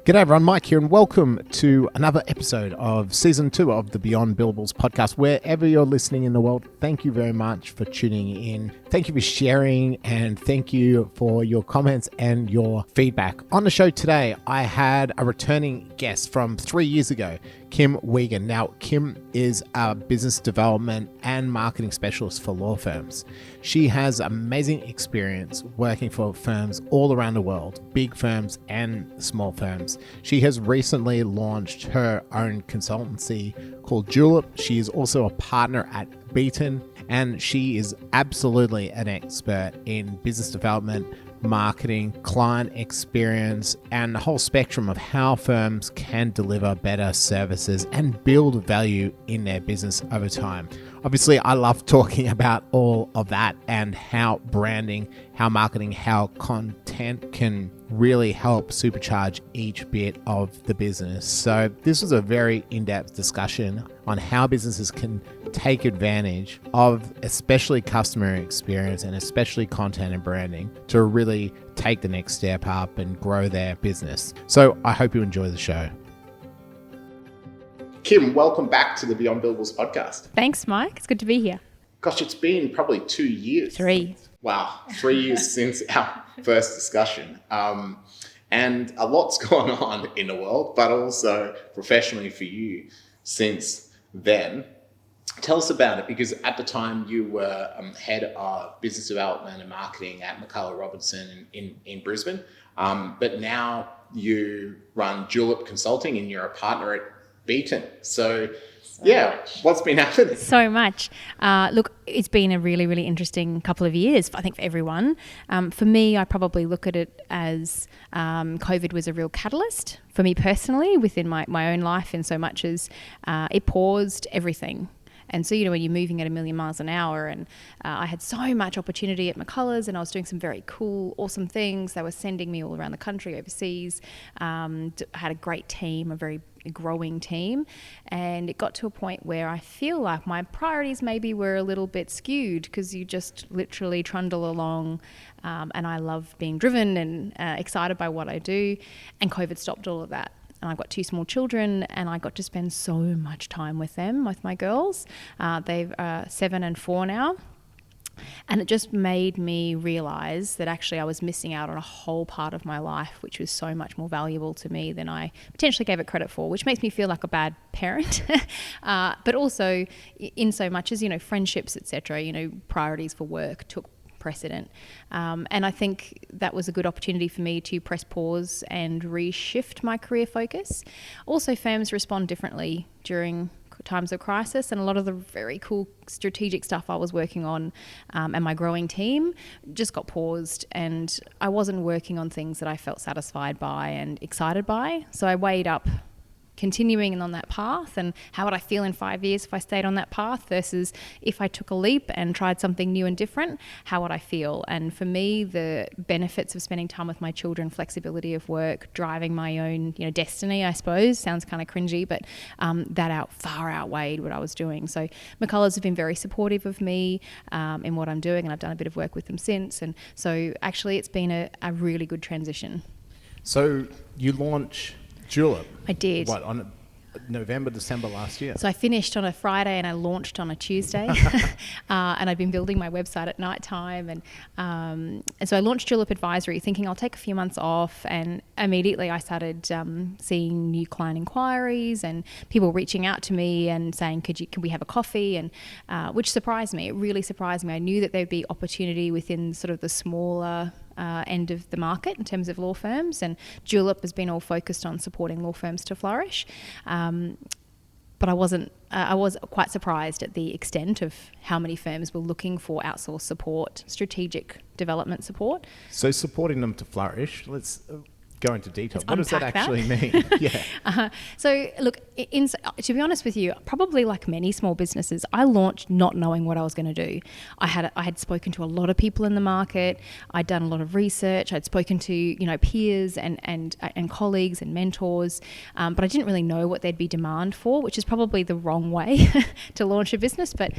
G'day everyone, Mike here, and welcome to another episode of Season 2 of the Beyond Billables podcast. Wherever you're listening in the world, thank you very much for tuning in. Thank you for sharing, and thank you for your comments and your feedback. On the show today, I had a returning guest from 3 years ago, Kim Wiegand. Now, Kim is a business development and marketing specialist for law firms. She has amazing experience working for firms all around the world, big firms and small firms. She has recently launched her own consultancy called Julip. She is also a partner at Beaton, and she is absolutely an expert in business development, marketing, client experience, and the whole spectrum of how firms can deliver better services and build value in their business over time. Obviously, I love talking about all of that and how branding, how marketing, how content can really help supercharge each bit of the business. So this was a very in-depth discussion on how businesses can take advantage of especially customer experience and especially content and branding to really take the next step up and grow their business. So I hope you enjoy the show. Kim, welcome back to the Beyond Billables podcast. Thanks, Mike. It's good to be here. Gosh, it's been probably 2 years. 3. Wow, 3 years since our first discussion. And a lot's gone on in the world, but also professionally for you since then. Tell us about it, because at the time you were head of business development and marketing at McCullough Robertson in Brisbane. But now you run Julip Consulting and you're a partner at Beaton. So what's been happening? So much. Look, it's been a really, really interesting couple of years, I think, for everyone. For me, I probably look at it as COVID was a real catalyst for me personally within my own life, in so much as it paused everything. And so, when you're moving at a million miles an hour, and I had so much opportunity at McCullough's, and I was doing some very cool, awesome things. They were sending me all around the country, overseas. I had a great team, a very growing team. And it got to a point where I feel like my priorities maybe were a little bit skewed, because you just literally trundle along. And I love being driven and excited by what I do. And COVID stopped all of that. And I've got 2 small children, and I got to spend so much time with them, with my girls. They're 7 and 4 now. And it just made me realise that actually I was missing out on a whole part of my life, which was so much more valuable to me than I potentially gave it credit for, which makes me feel like a bad parent. But also in so much as, friendships, etc., priorities for work took precedent. And I think that was a good opportunity for me to press pause and reshift my career focus. Also, firms respond differently during times of crisis, and a lot of the very cool strategic stuff I was working on and my growing team just got paused, and I wasn't working on things that I felt satisfied by and excited by. So I weighed up continuing on that path, and how would I feel in 5 years if I stayed on that path versus if I took a leap and tried something new and different, how would I feel? And for me, the benefits of spending time with my children, flexibility of work, driving my own destiny, I suppose, sounds kind of cringy, but that far outweighed what I was doing. So McCullough's have been very supportive of me in what I'm doing, and I've done a bit of work with them since. And so actually it's been a really good transition. So you launch Julip. I did. What, on November, December last year? So I finished on a Friday and I launched on a Tuesday. And I'd been building my website at night time. And so I launched Julip Advisory thinking I'll take a few months off. And immediately I started seeing new client inquiries and people reaching out to me and saying, can we have a coffee? And which surprised me. It really surprised me. I knew that there'd be opportunity within sort of the smaller end of the market in terms of law firms, and Julip has been all focused on supporting law firms to flourish. But I was quite surprised at the extent of how many firms were looking for outsourced support, strategic development support. So supporting them to flourish, let's go into detail. What does that actually mean? So look, to be honest with you, probably like many small businesses, I launched not knowing what I was going to do. I had spoken to a lot of people in the market. I'd done a lot of research. I'd spoken to peers and colleagues and mentors, but I didn't really know what there'd be demand for, which is probably the wrong way to launch a business. But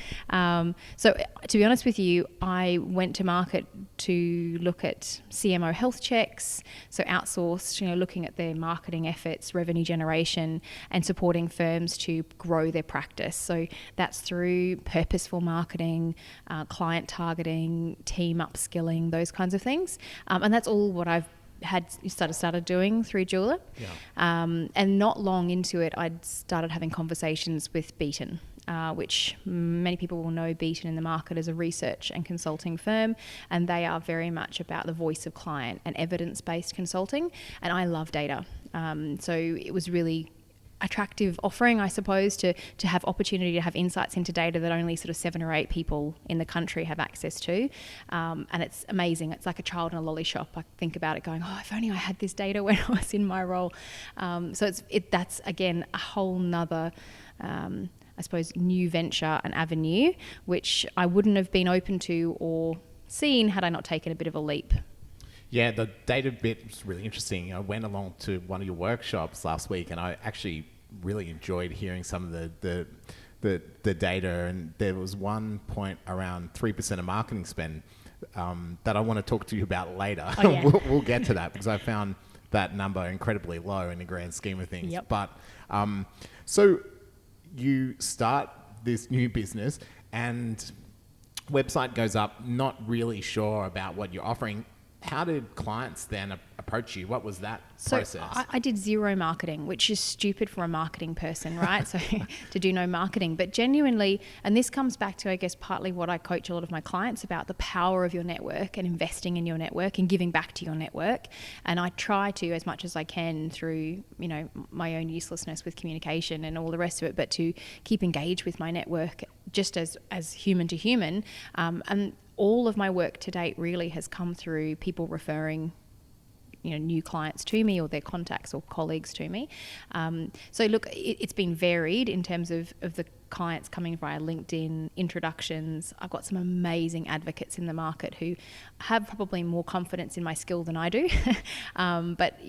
so to be honest with you, I went to market to look at CMO health checks, so outsource outsourced, looking at their marketing efforts, revenue generation, and supporting firms to grow their practice. So that's through purposeful marketing, client targeting, team upskilling, those kinds of things. And that's all what I've started doing through Julip. And not long into it, I'd started having conversations with Beaton, which many people will know Beaton in the market as a research and consulting firm, and they are very much about the voice of client and evidence-based consulting, and I love data. So it was really attractive offering, I suppose, to have opportunity to have insights into data that only sort of 7 or 8 people in the country have access to. And it's amazing. It's like a child in a lolly shop. I think about it going, if only I had this data when I was in my role. So that's, again, a whole nother, I suppose, new venture and avenue, which I wouldn't have been open to or seen had I not taken a bit of a leap. Yeah, the data bit was really interesting. I went along to one of your workshops last week, and I actually really enjoyed hearing some of the data. And there was one point around 3% of marketing spend that I want to talk to you about later. Oh, yeah. We'll get to that because I found that number incredibly low in the grand scheme of things. Yep. But so you start this new business, and website goes up, not really sure about what you're offering. How did clients then approach you? What was that process? So I did zero marketing, which is stupid for a marketing person, right? So to do no marketing, but genuinely, and this comes back to, I guess, partly what I coach a lot of my clients about, the power of your network and investing in your network and giving back to your network. And I try to, as much as I can through, my own uselessness with communication and all the rest of it, but to keep engaged with my network just as human to human. And all of my work to date really has come through people referring new clients to me or their contacts or colleagues to me. So look, it's been varied in terms of the clients coming via LinkedIn, introductions. I've got some amazing advocates in the market who have probably more confidence in my skill than I do. But,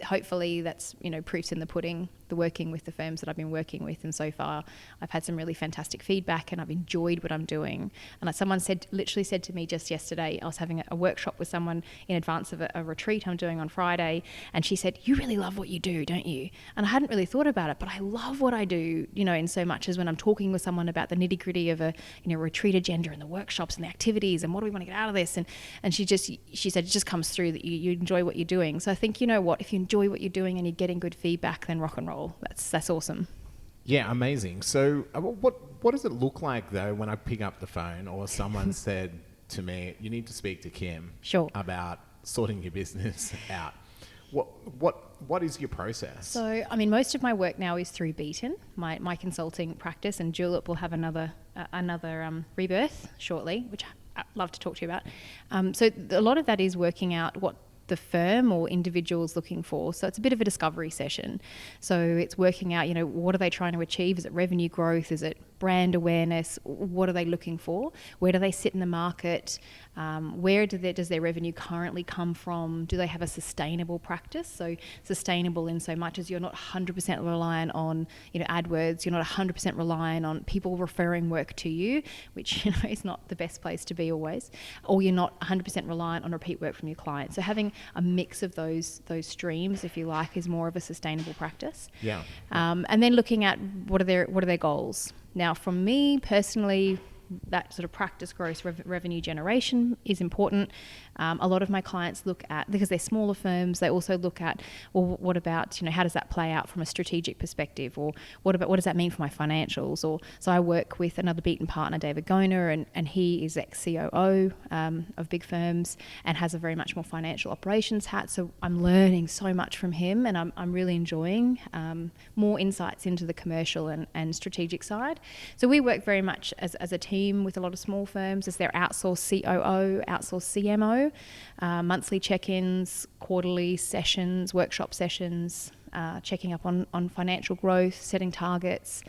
hopefully that's, proofs in the pudding, the working with the firms that I've been working with. And so far I've had some really fantastic feedback and I've enjoyed what I'm doing. And like someone literally said to me just yesterday, I was having a workshop with someone in advance of a retreat I'm doing on Friday. And she said, "You really love what you do, don't you?" And I hadn't really thought about it, but I love what I do, in so much as when I'm talking with someone about the nitty gritty of a retreat agenda and the workshops and the activities and what do we want to get out of this, and she said it just comes through that you enjoy what you're doing. So I think, if you enjoy what you're doing and you're getting good feedback, then rock and roll. That's awesome. Yeah, amazing. So what does it look like though when I pick up the phone or someone said to me, "You need to speak to Kim about sorting your business out"? What is your process? So, most of my work now is through Beaton, my consulting practice, and Julip will have another rebirth shortly, which I'd love to talk to you about. So a lot of that is working out what the firm or individual's looking for. So it's a bit of a discovery session. So it's working out, what are they trying to achieve? Is it revenue growth? Is it brand awareness? What are they looking for? Where do they sit in the market? Where does their revenue currently come from? Do they have a sustainable practice? So sustainable in so much as you're not 100% reliant on, AdWords. You're not 100% reliant on people referring work to you, which, is not the best place to be always. Or you're not 100% reliant on repeat work from your clients. So having a mix of those streams, if you like, is more of a sustainable practice. Yeah. And then looking at what are their goals. Now, from me personally, that sort of practice growth, revenue generation is important. A lot of my clients look at, because they're smaller firms, they also look at, well, what about, how does that play out from a strategic perspective? Or what does that mean for my financials? Or so I work with another Beaton partner, David Goner, and he is ex-COO of big firms and has a very much more financial operations hat. So I'm learning so much from him, and I'm really enjoying more insights into the commercial and strategic side. So we work very much as a team with a lot of small firms as their outsourced COO, outsourced CMO, monthly check-ins, quarterly sessions, workshop sessions, checking up on financial growth, setting targets,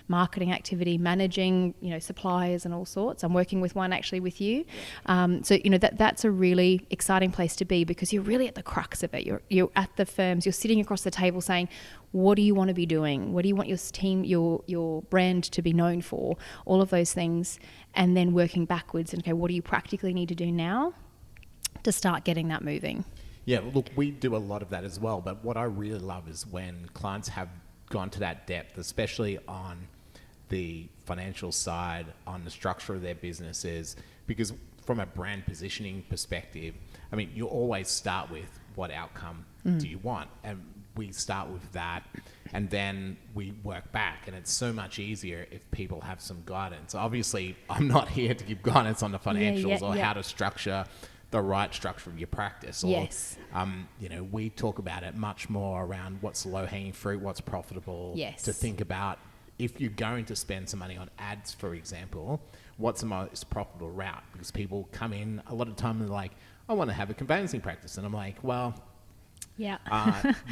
marketing activity, managing, suppliers and all sorts. I'm working with one actually with you. So, that's a really exciting place to be because you're really at the crux of it. You're at the firms, you're sitting across the table saying, what do you want to be doing? What do you want your team, your brand to be known for? All of those things. And then working backwards and, okay, what do you practically need to do now to start getting that moving? Yeah, look, we do a lot of that as well. But what I really love is when clients have gone to that depth, especially on the financial side, on the structure of their businesses, because from a brand positioning perspective, I mean, you always start with what outcome do you want? And we start with that, and then we work back, and it's so much easier if people have some guidance. Obviously, I'm not here to give guidance on the financials or how to structure the right structure of your practice. Or, we talk about it much more around what's low-hanging fruit, what's profitable, to think about if you're going to spend some money on ads, for example, what's the most profitable route? Because people come in a lot of time and they're like, I want to have a conveyancing practice. And I'm like, well, you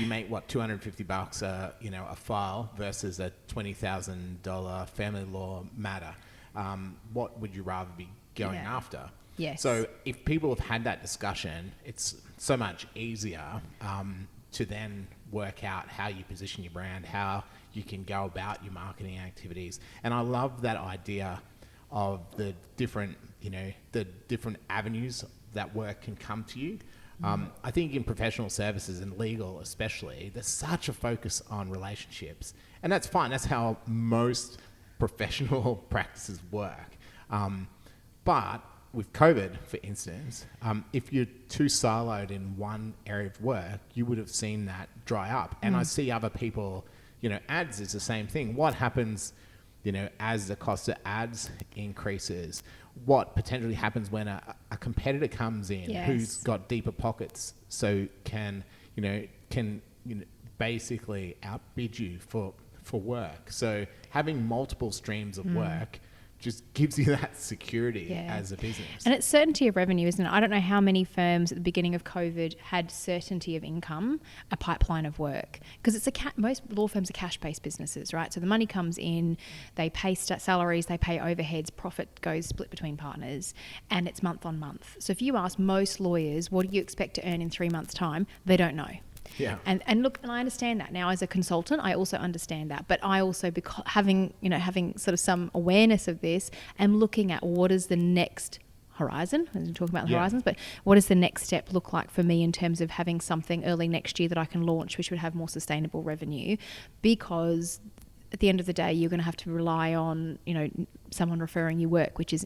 make what, $250 a file versus a $20,000 family law matter. What would you rather be going after? Yes. So if people have had that discussion, it's so much easier to then work out how you position your brand, how you can go about your marketing activities. And I love that idea of the different avenues that work can come to you. I think in professional services and legal especially, there's such a focus on relationships. And that's fine. That's how most professional practices work. But with COVID, for instance, if you're too siloed in one area of work, you would have seen that dry up. And I see other people, ads is the same thing. What happens, as the cost of ads increases? What potentially happens when a competitor comes in who's got deeper pockets, so can basically outbid you for work? So having multiple streams of work just gives you that security as a business. And it's certainty of revenue, isn't it? I don't know how many firms at the beginning of COVID had certainty of income, a pipeline of work. Because it's most law firms are cash-based businesses, right? So the money comes in, they pay salaries, they pay overheads, profit goes split between partners, and it's month on month. So if you ask most lawyers, what do you expect to earn in 3 months' time? They don't know. Yeah. And look, and I understand that now as a consultant. I also understand that, but I also, because having sort of some awareness of this, am looking at what is the next horizon. I was talking about the horizons, but what does the next step look like for me in terms of having something early next year that I can launch, which would have more sustainable revenue? Because at the end of the day, you're going to have to rely on, someone referring you work, which is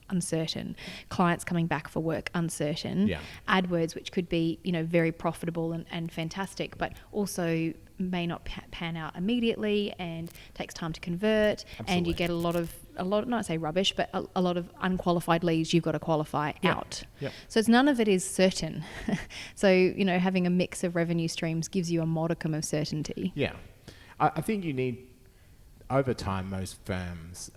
uncertain. Clients coming back for work, uncertain. Yeah. AdWords, which could be, very profitable and fantastic, but also may not pan out immediately and takes time to convert. Absolutely. And you get a lot, not say rubbish, but a lot of unqualified leads you've got to qualify out. Yep. So none of it is certain. So, having a mix of revenue streams gives you a modicum of certainty. Yeah. I think you need, over time, most firms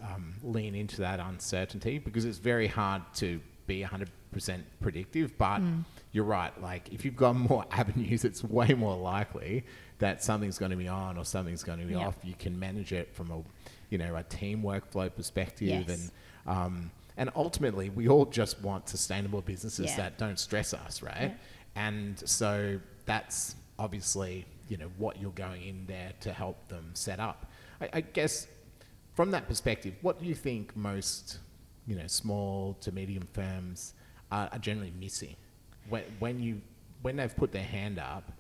lean into that uncertainty because it's very hard to be 100% predictive. But you're right. Like, if you've got more avenues, it's way more likely that something's going to be on or something's going to be off. You can manage it from a team workflow perspective. Yes. And ultimately, we all just want sustainable businesses that don't stress us, right? Yeah. And so that's obviously, what you're going in there to help them set up. I guess from that perspective, what do you think most, small to medium firms are generally missing when they've put their hand up?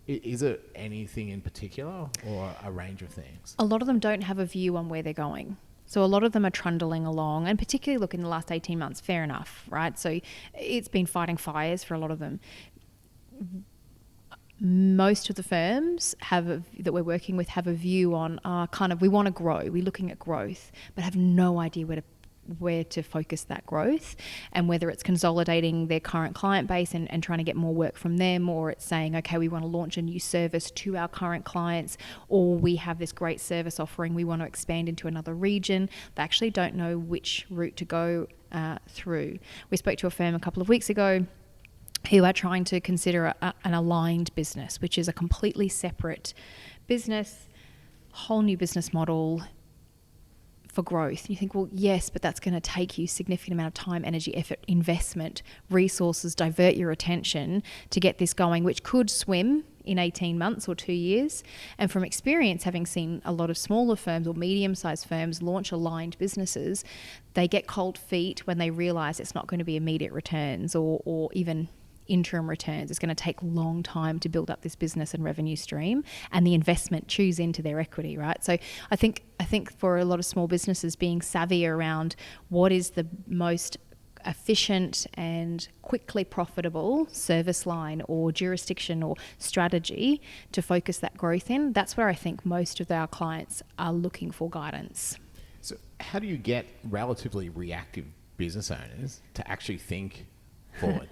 Is it anything in particular or a range of things? A lot of them don't have a view on where they're going. So a lot of them are trundling along, and particularly look in the last 18 months, fair enough, right? So it's been fighting fires for a lot of them. Most of the firms that we're working with have a view on we want to grow. We're looking at growth, but have no idea where to focus that growth, and whether it's consolidating their current client base and trying to get more work from them, or it's saying, okay, we want to launch a new service to our current clients, or we have this great service offering, we want to expand into another region. They actually don't know which route to go through. We spoke to a firm a couple of weeks ago who are trying to consider an aligned business, which is a completely separate business, whole new business model for growth. You think, well, yes, but that's going to take you a significant amount of time, energy, effort, investment, resources, divert your attention to get this going, which could swim in 18 months or 2 years. And from experience, having seen a lot of smaller firms or medium-sized firms launch aligned businesses, they get cold feet when they realise it's not going to be immediate returns or even interim returns. It's going to take a long time to build up this business and revenue stream, and the investment chews into their equity, right? So I think for a lot of small businesses, being savvy around what is the most efficient and quickly profitable service line or jurisdiction or strategy to focus that growth in, that's where I think most of our clients are looking for guidance. So how do you get relatively reactive business owners to actually think forward?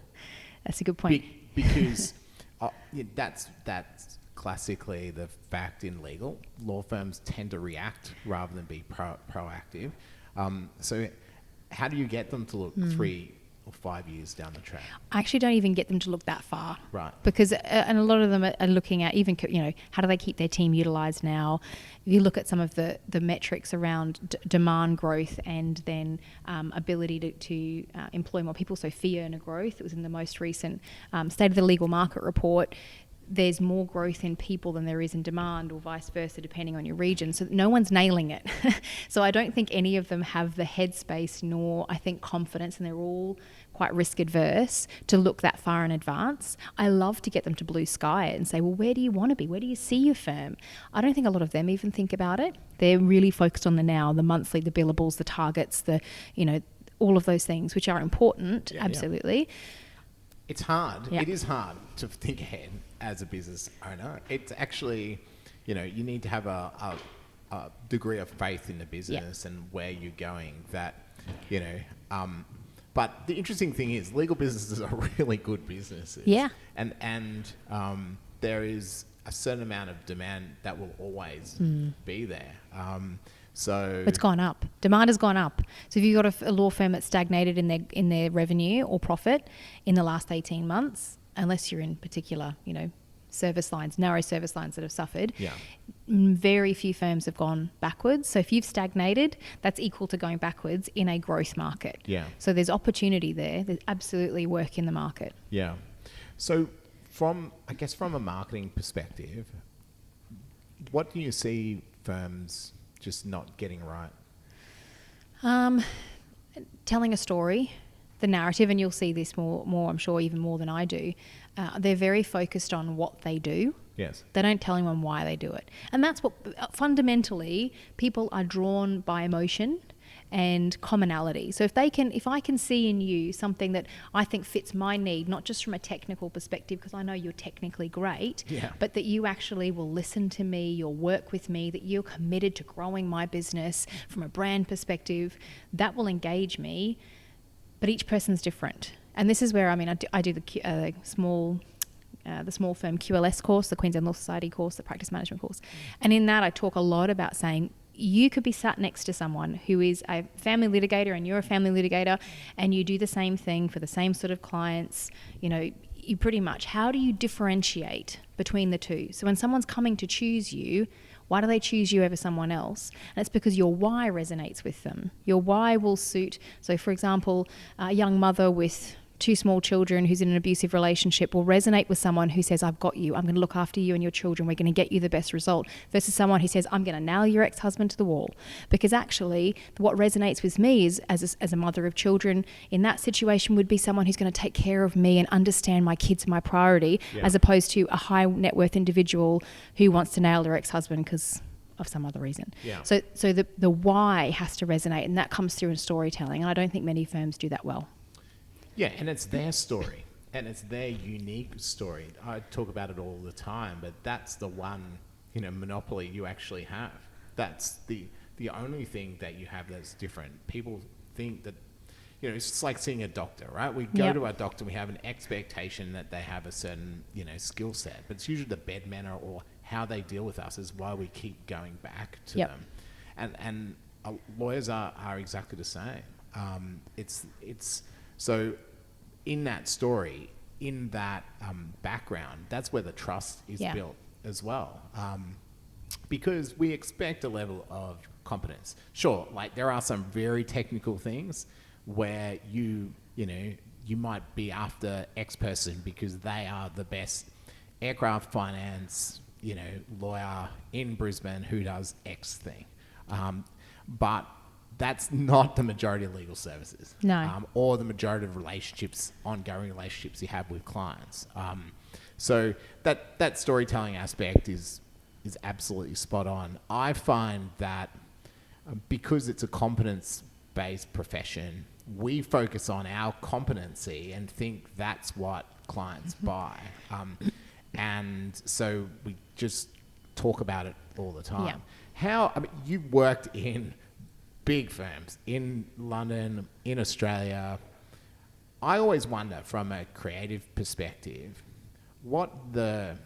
That's a good point. Because that's classically the fact in legal. Law firms tend to react rather than be proactive. So how do you get them to look 3 or 5 years down the track? I actually don't even get them to look that far. Right. Because, and a lot of them are looking at even, how do they keep their team utilised now? If you look at some of the metrics around demand growth and then ability to employ more people, so fee earner growth, it was in the most recent State of the Legal Market report. There's more growth in people than there is in demand, or vice versa, depending on your region. So no one's nailing it. So I don't think any of them have the headspace nor, I think, confidence, and they're all quite risk adverse to look that far in advance. I love to get them to blue sky it and say, well, where do you want to be? Where do you see your firm? I don't think a lot of them even think about it. They're really focused on the now, the monthly, the billables, the targets, all of those things, which are important, absolutely. Yeah. It's hard. Yeah. It is hard to think ahead as a business owner. It's actually, you need to have a degree of faith in the business and where you're going that, but the interesting thing is legal businesses are really good businesses. Yeah. And there is a certain amount of demand that will always be there. So it's gone up. Demand has gone up. So if you've got a law firm that's stagnated in their revenue or profit in the last 18 months, unless you're in particular, service lines, narrow service lines that have suffered, very few firms have gone backwards. So if you've stagnated, that's equal to going backwards in a growth market. Yeah. So there's opportunity there. There's absolutely work in the market. Yeah. So from a marketing perspective, what do you see firms just not getting right? Telling a story, the narrative, and you'll see this more, I'm sure, even more than I do. They're very focused on what they do. Yes. They don't tell anyone why they do it. And that's what, fundamentally, people are drawn by emotion and commonality. So if I can see in you something that I think fits my need, not just from a technical perspective, because I know you're technically great, but that you actually will listen to me, you'll work with me, that you're committed to growing my business from a brand perspective, that will engage me. But each person's different. And this is where, I do the small firm QLS course, the Queensland Law Society course, the practice management course. And in that, I talk a lot about saying, you could be sat next to someone who is a family litigator and you're a family litigator, and you do the same thing for the same sort of clients. You pretty much, how do you differentiate between the two? So when someone's coming to choose you, why do they choose you over someone else? And it's because your why resonates with them. Your why will suit. So for example, a young mother with 2 small children who's in an abusive relationship will resonate with someone who says, I've got you, I'm going to look after you and your children, we're going to get you the best result, versus someone who says, I'm going to nail your ex-husband to the wall. Because actually what resonates with me is, as a mother of children in that situation, would be someone who's going to take care of me and understand my kids are my priority, as opposed to a high net worth individual who wants to nail their ex-husband because of some other reason. Yeah. So the why has to resonate, and that comes through in storytelling, and I don't think many firms do that well. Yeah, and it's their story, and it's their unique story. I talk about it all the time, but that's the one, monopoly you actually have. That's the only thing that you have that's different. People think that, it's just like seeing a doctor, right? We go to our doctor, we have an expectation that they have a certain, skill set, but it's usually the bed manner or how they deal with us is why we keep going back to them. And lawyers are exactly the same. So in that story, in that background, that's where the trust is built as well. Because we expect a level of competence. Sure, like there are some very technical things where you might be after X person because they are the best aircraft finance, lawyer in Brisbane who does X thing. But that's not the majority of legal services. No. Or the majority of ongoing relationships you have with clients. So that storytelling aspect is absolutely spot on. I find that because it's a competence-based profession, we focus on our competency and think that's what clients buy. And so we just talk about it all the time. Yeah. You worked in big firms in London, in Australia. I always wonder from a creative perspective what the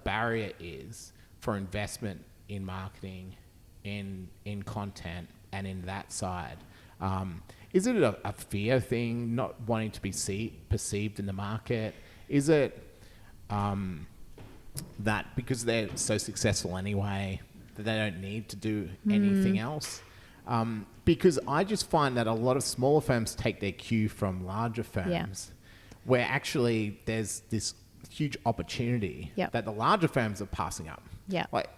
barrier is for investment in marketing, in content, and in that side. Is it a fear thing, not wanting to be perceived in the market? Is it that because they're so successful anyway that they don't need to do anything else? Because I just find that a lot of smaller firms take their cue from larger firms, where actually there's this huge opportunity that the larger firms are passing up. Yeah. Like,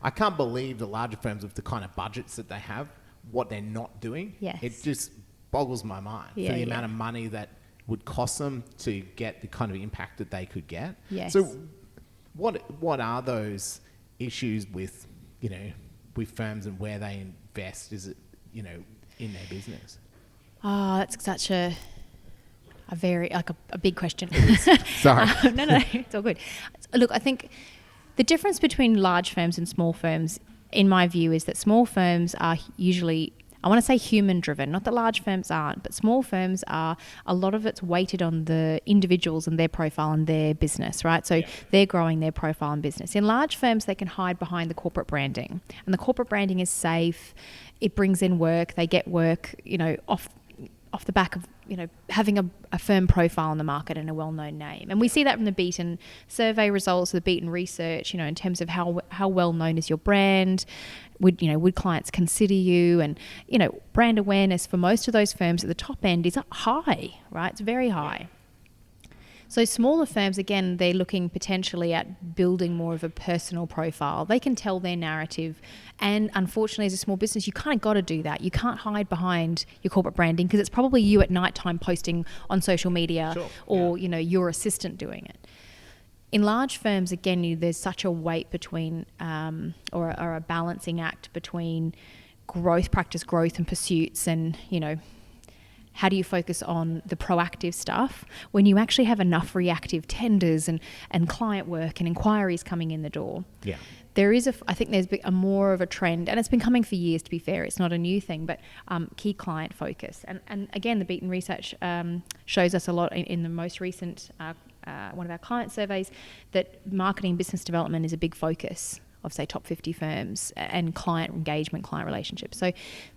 I can't believe the larger firms with the kind of budgets that they have, what they're not doing. Yes. It just boggles my mind for the amount of money that would cost them to get the kind of impact that they could get. Yes. So what are those issues with, with firms and where they invest? Is it, in their business? Oh, that's such a very, a big question. Sorry. No, it's all good. Look, I think the difference between large firms and small firms, in my view, is that small firms are usually, I want to say human driven, not that large firms aren't, but small firms are, a lot of it's weighted on the individuals and their profile and their business, right? So they're growing their profile and business. In large firms, they can hide behind the corporate branding, and the corporate branding is safe. It brings in work. They get work, off the back of, having a firm profile in the market and a well-known name. And we see that from the Beaton survey results, the Beaton research, in terms of how well-known is your brand, would clients consider you? And, brand awareness for most of those firms at the top end is high, right? It's very high. So smaller firms, again, they're looking potentially at building more of a personal profile. They can tell their narrative. And unfortunately, as a small business, you kind of got to do that. You can't hide behind your corporate branding because it's probably you at nighttime posting on social media or, your assistant doing it. In large firms, again, there's such a weight between or a balancing act between practice growth and pursuits and, how do you focus on the proactive stuff when you actually have enough reactive tenders and client work and inquiries coming in the door? Yeah. I think there's a more of a trend, and it's been coming for years, to be fair. It's not a new thing, but key client focus. And again, the Beaton research shows us a lot in the most recent one of our client surveys that marketing business development is a big focus of, say, top 50 firms and client engagement, client relationships. So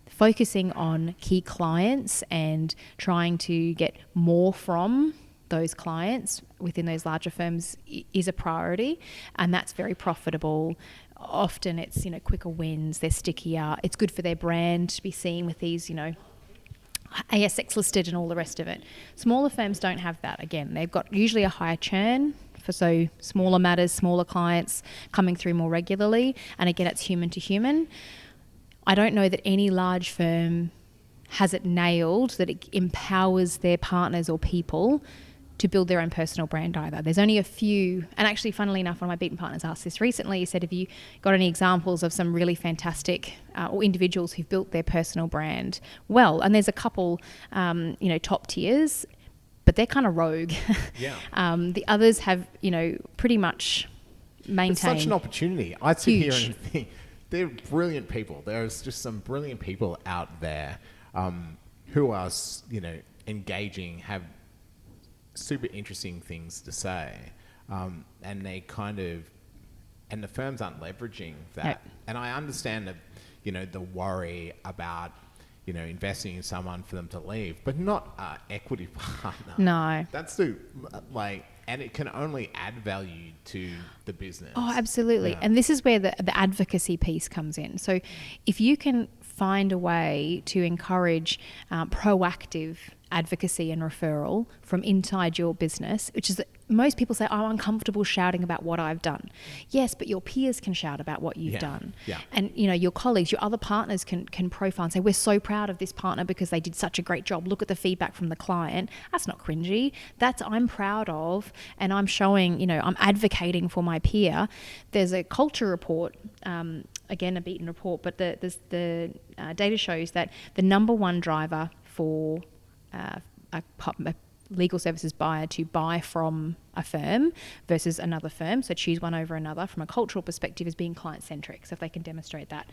focusing on key clients and trying to get more from those clients within those larger firms is a priority, and that's very profitable. Often it's, quicker wins, they're stickier, it's good for their brand to be seen with these, ASX listed and all the rest of it. Smaller firms don't have that. Again, they've got usually a higher churn, so smaller matters, smaller clients coming through more regularly, and again, it's human to human. I don't know that any large firm has it nailed, that it empowers their partners or people to build their own personal brand either. There's only a few, and actually, funnily enough, one of my Beaton partners asked this recently. He said, have you got any examples of some really fantastic or individuals who've built their personal brand well? And there's a couple, top tiers, but they're kind of rogue. Yeah. The others have, pretty much maintained. It's such an opportunity. I sit here and think they're brilliant people. There's just some brilliant people out there who are, engaging, have super interesting things to say, and they and the firms aren't leveraging that. Yep. And I understand that, the worry about, investing in someone for them to leave, but not an equity partner. No. That's and it can only add value to the business. Oh, absolutely. Yeah. And this is where the advocacy piece comes in. So if you can find a way to encourage proactive advocacy and referral from inside your business, which is most people say, I'm uncomfortable shouting about what I've done. Yes, but your peers can shout about what you've done. Yeah. And, your colleagues, your other partners can profile and say, we're so proud of this partner because they did such a great job. Look at the feedback from the client. That's not cringy. That's I'm proud of, and I'm showing, I'm advocating for my peer. There's a culture report, again, a Beaton report, but the data shows that the number one driver for a legal services buyer to buy from a firm versus another firm, so choose one over another from a cultural perspective, is being client-centric, so if they can demonstrate that.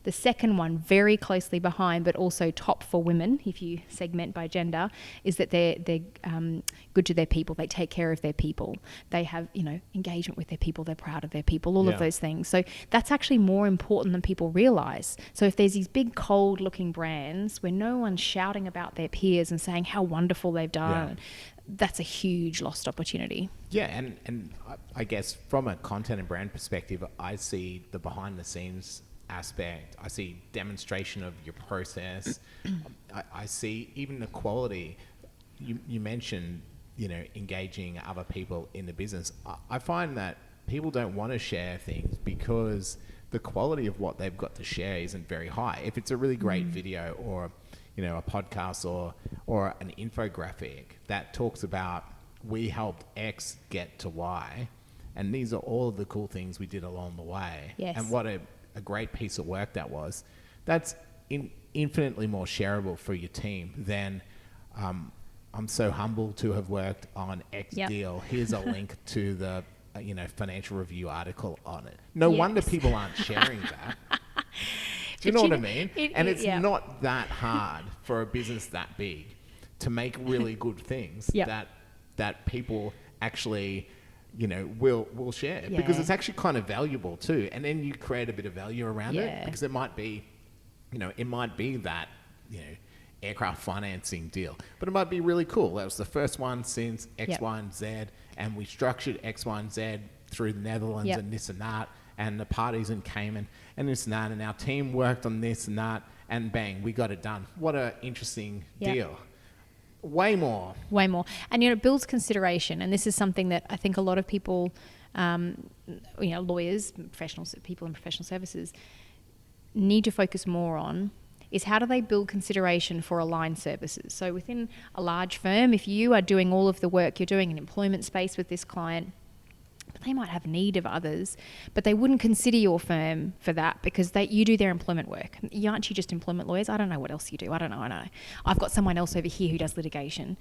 The second one, very closely behind, but also top for women, if you segment by gender, is that they're good to their people. They take care of their people. They have, engagement with their people. They're proud of their people, all of those things. So that's actually more important than people realise. So if there's these big, cold-looking brands where no one's shouting about their peers and saying how wonderful they've done, that's a huge lost opportunity. Yeah, and I guess from a content and brand perspective, I see the behind-the-scenes aspect. I see demonstration of your process. I see even the quality. You mentioned, engaging other people in the business. I find that people don't want to share things because the quality of what they've got to share isn't very high. If it's a really great video or a podcast or an infographic that talks about we helped X get to Y, and these are all of the cool things we did along the way. Yes. And what a great piece of work that was. That's infinitely more shareable for your team than I'm so humble to have worked on X deal. Here's a link to the Financial Review article on it. No wonder people aren't sharing that. Do you know what I mean? It's not that hard for a business that big to make really good things that people actually will share because it's actually kind of valuable too. And then you create a bit of value around it because it might be, that, aircraft financing deal, but it might be really cool. That was the first one since X, Y, and Z, and we structured X, Y, and Z through the Netherlands and this and that, and the parties in Cayman and this and that, and our team worked on this and that, and bang, we got it done. What an interesting deal. Way more. And, it builds consideration. And this is something that I think a lot of people, lawyers, professionals, people in professional services need to focus more on is how do they build consideration for aligned services. So within a large firm, if you are doing all of the work, you're doing an employment space with this client, but they might have need of others, but they wouldn't consider your firm for that because you do their employment work. Aren't you just employment lawyers? I don't know what else you do. I don't know. I've got someone else over here who does litigation.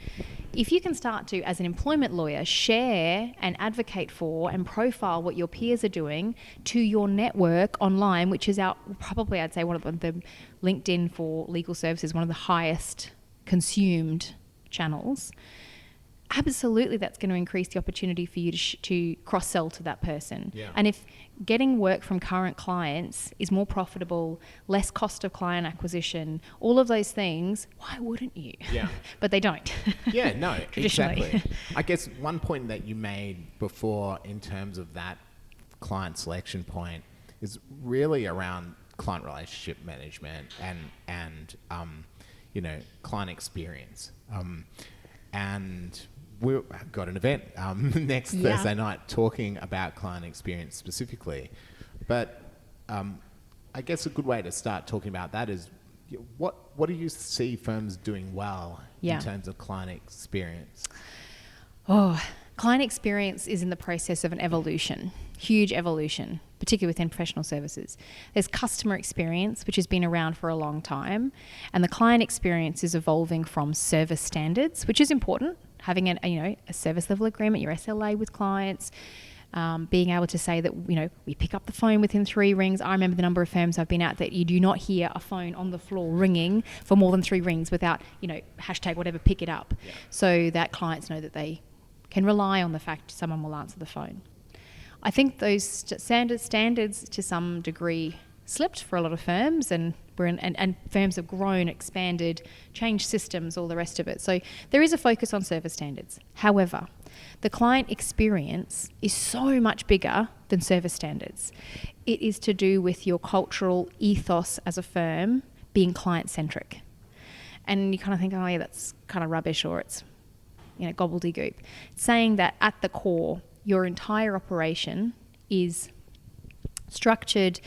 If you can start to, as an employment lawyer, share and advocate for and profile what your peers are doing to your network online, which is probably I'd say one of the LinkedIn for legal services, one of the highest consumed channels. Absolutely, that's going to increase the opportunity for you to cross-sell to that person. Yeah. And if getting work from current clients is more profitable, less cost of client acquisition, all of those things, why wouldn't you? Yeah. But they don't. Yeah, no, exactly. I guess one point that you made before in terms of that client selection point is really around client relationship management and client experience. And we've got an event next Thursday night talking about client experience specifically. But I guess a good way to start talking about that is what do you see firms doing well in terms of client experience? Client experience is in the process of an evolution, huge evolution, particularly within professional services. There's customer experience, which has been around for a long time, and the client experience is evolving from service standards, which is important, having a service level agreement, your SLA with clients, being able to say that, we pick up the phone within 3 rings. I remember the number of firms I've been at that you do not hear a phone on the floor ringing for more than 3 rings without, hashtag whatever, pick it up. Yeah. So that clients know that they can rely on the fact someone will answer the phone. I think those standards to some degree slipped for a lot of firms, and firms have grown, expanded, changed systems, all the rest of it. So there is a focus on service standards. However, the client experience is so much bigger than service standards. It is to do with your cultural ethos as a firm being client-centric. And you kind of think, that's kind of rubbish, or it's gobbledygook. It's saying that at the core, your entire operation is structured,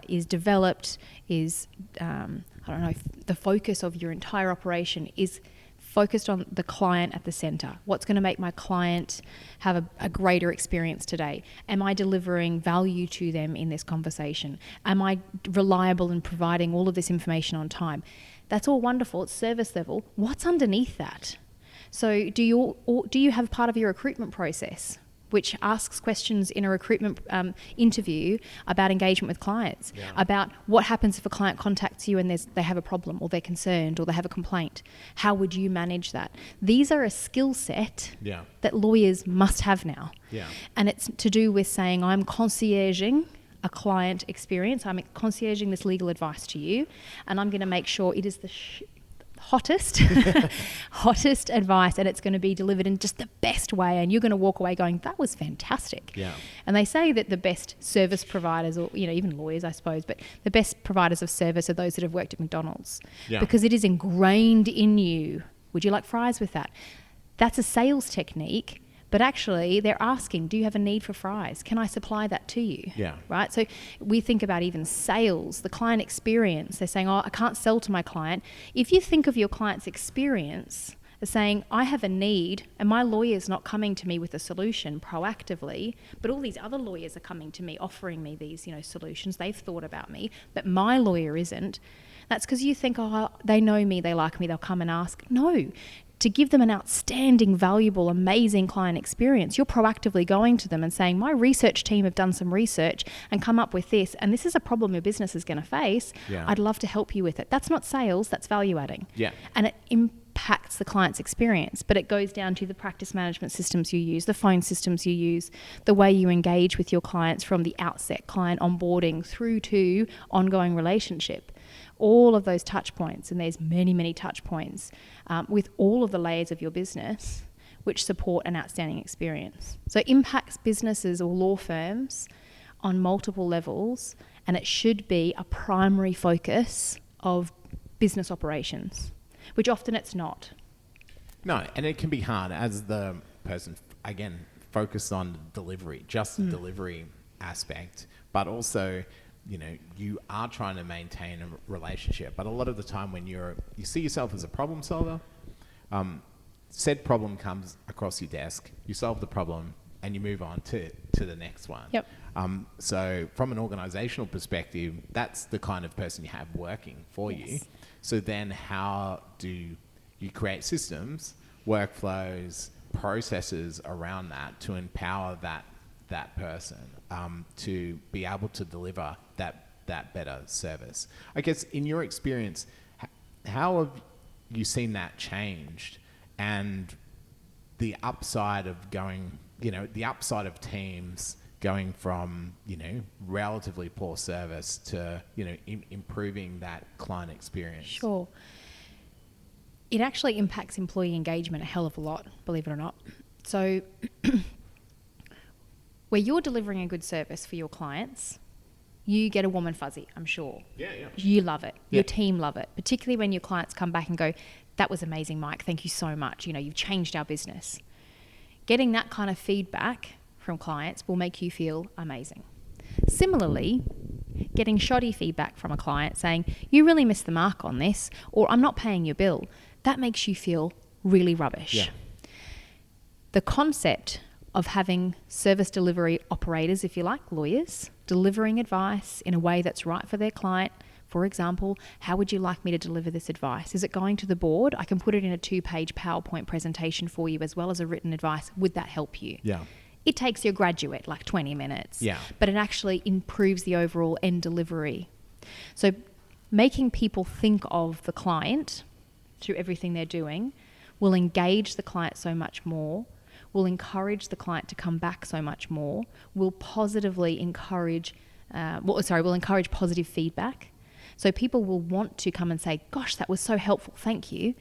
is developed, is, the focus of your entire operation is focused on the client at the center. What's going to make my client have a greater experience today? Am I delivering value to them in this conversation? Am I reliable in providing all of this information on time? That's all wonderful. It's service level. What's underneath that? So do you have part of your recruitment process which asks questions in a recruitment interview about engagement with clients, about what happens if a client contacts you and they have a problem, or they're concerned, or they have a complaint? How would you manage that? These are a skill set that lawyers must have now. And it's to do with saying, I'm concierging a client experience, I'm concierging this legal advice to you, and I'm going to make sure it is the hottest advice, and it's going to be delivered in just the best way, and you're going to walk away going, that was fantastic. And they say that the best service providers, or even lawyers, I suppose, but the best providers of service are those that have worked at McDonald's, because it is ingrained in you. Would you like fries with that? That's a sales technique. But actually, they're asking, do you have a need for fries? Can I supply that to you? Right? So we think about even sales, the client experience. They're saying, I can't sell to my client. If you think of your client's experience as saying, I have a need, and my lawyer's not coming to me with a solution proactively, but all these other lawyers are coming to me, offering me these, solutions. They've thought about me, but my lawyer isn't. That's because you think, they know me, they like me, they'll come and ask. No. To give them an outstanding, valuable, amazing client experience, you're proactively going to them and saying, my research team have done some research and come up with this, and this is a problem your business is going to face. I'd love to help you with it. That's not sales, that's value adding. And it impacts the client's experience, but it goes down to the practice management systems you use, the phone systems you use, the way you engage with your clients from the outset, client onboarding through to ongoing relationship. All of those touch points, and there's many, many touch points with all of the layers of your business which support an outstanding experience. So it impacts businesses or law firms on multiple levels, and it should be a primary focus of business operations, which often it's not. No, and it can be hard as the person, again, focused on delivery, just the delivery aspect, but also you are trying to maintain a relationship, but a lot of the time when you see yourself as a problem solver, said problem comes across your desk, you solve the problem, and you move on to the next one. So from an organizational perspective, that's the kind of person you have working for you. So then how do you create systems, workflows, processes around that to empower that person to be able to deliver that better service? I guess in your experience, how have you seen that changed, and the upside of going, the upside of teams going from, relatively poor service to, improving that client experience? Sure. It actually impacts employee engagement a hell of a lot, believe it or not. So where you're delivering a good service for your clients, you get a warm and fuzzy, I'm sure. You love it. Your team love it, particularly when your clients come back and go, that was amazing, Mike. Thank you so much. You've changed our business. Getting that kind of feedback from clients will make you feel amazing. Similarly, getting shoddy feedback from a client saying, you really missed the mark on this, or I'm not paying your bill, that makes you feel really rubbish. The concept of having service delivery operators, if you like, lawyers, delivering advice in a way that's right for their client. For example, how would you like me to deliver this advice? Is it going to the board? I can put it in a 2-page PowerPoint presentation for you as well as a written advice. Would that help you? It takes your graduate like 20 minutes, but it actually improves the overall end delivery. So making people think of the client through everything they're doing will engage the client so much more, will encourage the client to come back so much more, will positively encourage, will encourage positive feedback. So people will want to come and say, gosh, that was so helpful, thank you.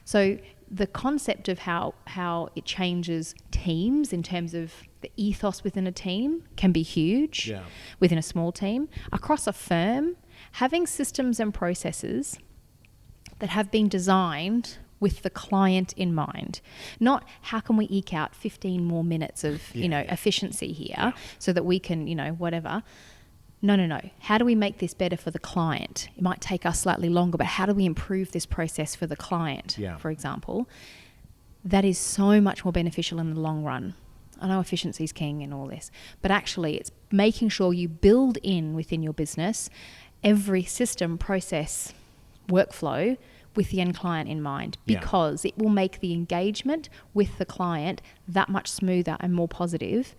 So the concept of how it changes teams in terms of the ethos within a team can be huge within a small team. Across a firm, having systems and processes that have been designed with the client in mind. Not how can we eke out 15 more minutes of, efficiency here so that we can, whatever. No. How do we make this better for the client? It might take us slightly longer, but how do we improve this process for the client, for example? That is so much more beneficial in the long run. I know efficiency is king and all this, but actually it's making sure you build in within your business every system, process, workflow with the end client in mind, because it will make the engagement with the client that much smoother and more positive.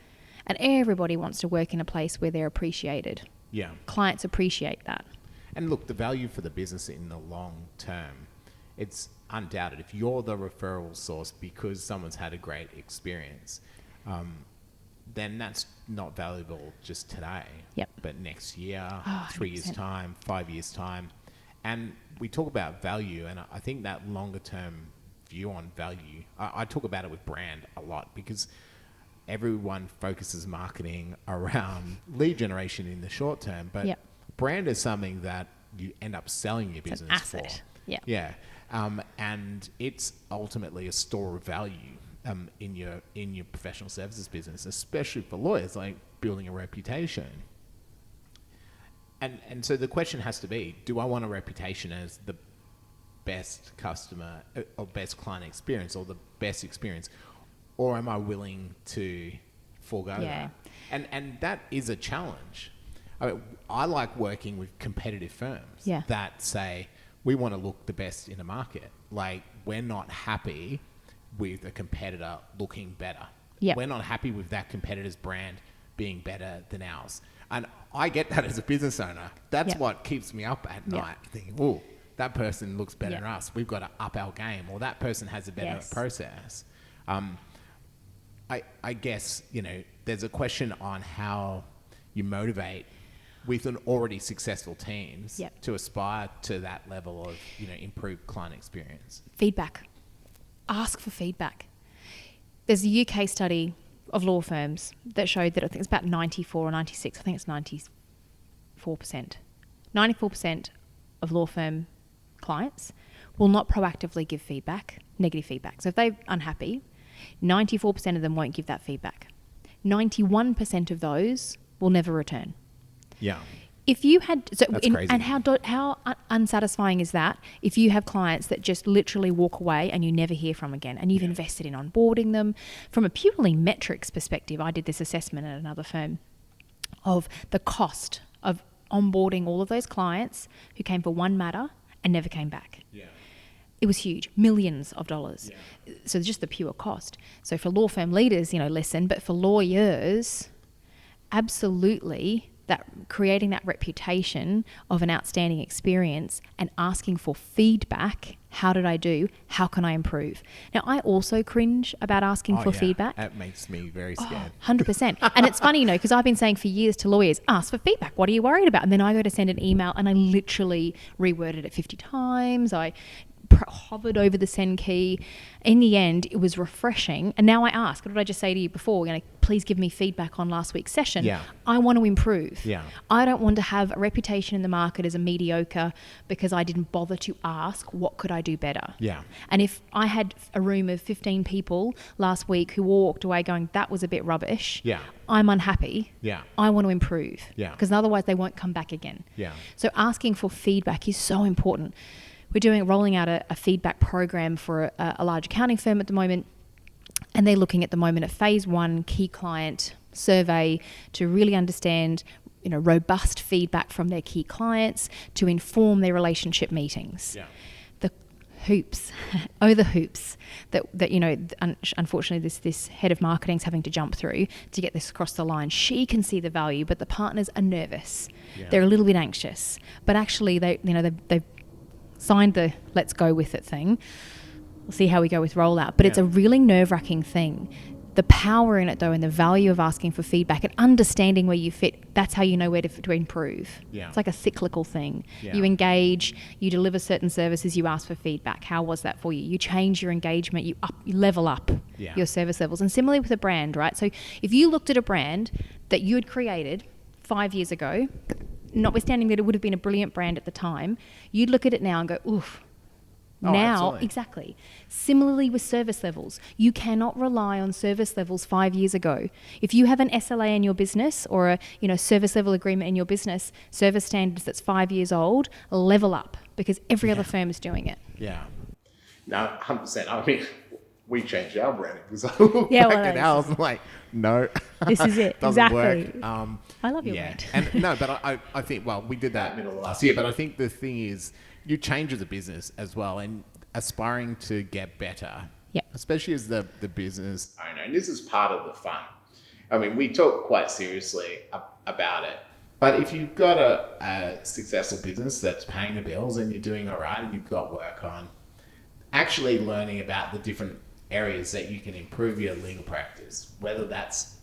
And everybody wants to work in a place where they're appreciated. Yeah. Clients appreciate that. And look, the value for the business in the long term, it's undoubted. If you're the referral source because someone's had a great experience, then that's not valuable just today, but next year, 3 years' time, 5 years' time. And we talk about value, and I think that longer term view on value, I talk about it with brand a lot, because everyone focuses marketing around lead generation in the short term, but brand is something that you end up selling your business it's an asset. for. And it's ultimately a store of value in your professional services business, especially for lawyers, like building a reputation. And so the question has to be, do I want a reputation as the best customer or best client experience or the best experience, or am I willing to forego that? And that is a challenge. I mean, I like working with competitive firms that say, we want to look the best in the market. Like, we're not happy with a competitor looking better. We're not happy with that competitor's brand being better than ours. And I get that as a business owner. That's what keeps me up at night, thinking, oh, that person looks better than us. We've got to up our game, or that person has a better process. I guess, there's a question on how you motivate with an already successful teams to aspire to that level of, improved client experience. Feedback. Ask for feedback. There's a UK study of law firms that showed that I think it's about 94 or 96, I think it's 94%. 94% of law firm clients will not proactively give feedback, negative feedback. So if they're unhappy, 94% of them won't give that feedback. 91% of those will never return. Yeah. If you had, crazy. And how unsatisfying is that if you have clients that just literally walk away and you never hear from again, and you've invested in onboarding them from a purely metrics perspective? I did this assessment at another firm of the cost of onboarding all of those clients who came for one matter and never came back. Yeah. It was huge, millions of dollars. Yeah. So just the pure cost. So for law firm leaders, listen, but for lawyers, absolutely, that creating that reputation of an outstanding experience and asking for feedback. How did I do? How can I improve? Now, I also cringe about asking for feedback. That makes me very scared. 100%. And it's funny, because I've been saying for years to lawyers, ask for feedback. What are you worried about? And then I go to send an email and I literally reworded it 50 times. I hovered over the send key. In the end, it was refreshing. And now I ask, what did I just say to you before? Please give me feedback on last week's session. Yeah. I want to improve. Yeah. I don't want to have a reputation in the market as a mediocre because I didn't bother to ask, what could I do better? Yeah. And if I had a room of 15 people last week who walked away going, that was a bit rubbish. Yeah. I'm unhappy. Yeah. I want to improve. Yeah. Because otherwise they won't come back again. Yeah. So asking for feedback is so important. We're rolling out a feedback program for a large accounting firm at the moment, and they're looking at the moment at phase 1 key client survey to really understand, robust feedback from their key clients to inform their relationship meetings. Yeah. The hoops that unfortunately this head of marketing is having to jump through to get this across the line. She can see the value, but the partners are nervous. Yeah. They're a little bit anxious, but actually they've signed the let's go with it thing. We'll see how we go with rollout. But it's a really nerve-wracking thing. The power in it, though, and the value of asking for feedback and understanding where you fit, that's how you know where to improve. Yeah. It's like a cyclical thing. Yeah. You engage, you deliver certain services, you ask for feedback. How was that for you? You change your engagement, you level up your service levels. And similarly with a brand, right? So if you looked at a brand that you had created 5 years ago, notwithstanding that it would have been a brilliant brand at the time, you'd look at it now and go, oof, Oh, now, absolutely. exactly. Similarly with service levels, you cannot rely on service levels 5 years ago. If you have an SLA in your business or a service level agreement in your business, service standards that's 5 years old, level up because every other firm is doing it. Yeah. No, 100%. I mean, we changed our branding because I look back at ours and like, no, this is it. doesn't Exactly. work. I love your brand. And no, but I think, well, we did that middle of last year, but I think the thing is you change as a business as well and aspiring to get better, especially as the business owner. And this is part of the fun. I mean, we talk quite seriously about it. But if you've got a successful business that's paying the bills and you're doing all right and you've got work on, actually learning about the different areas that you can improve your legal practice, whether that's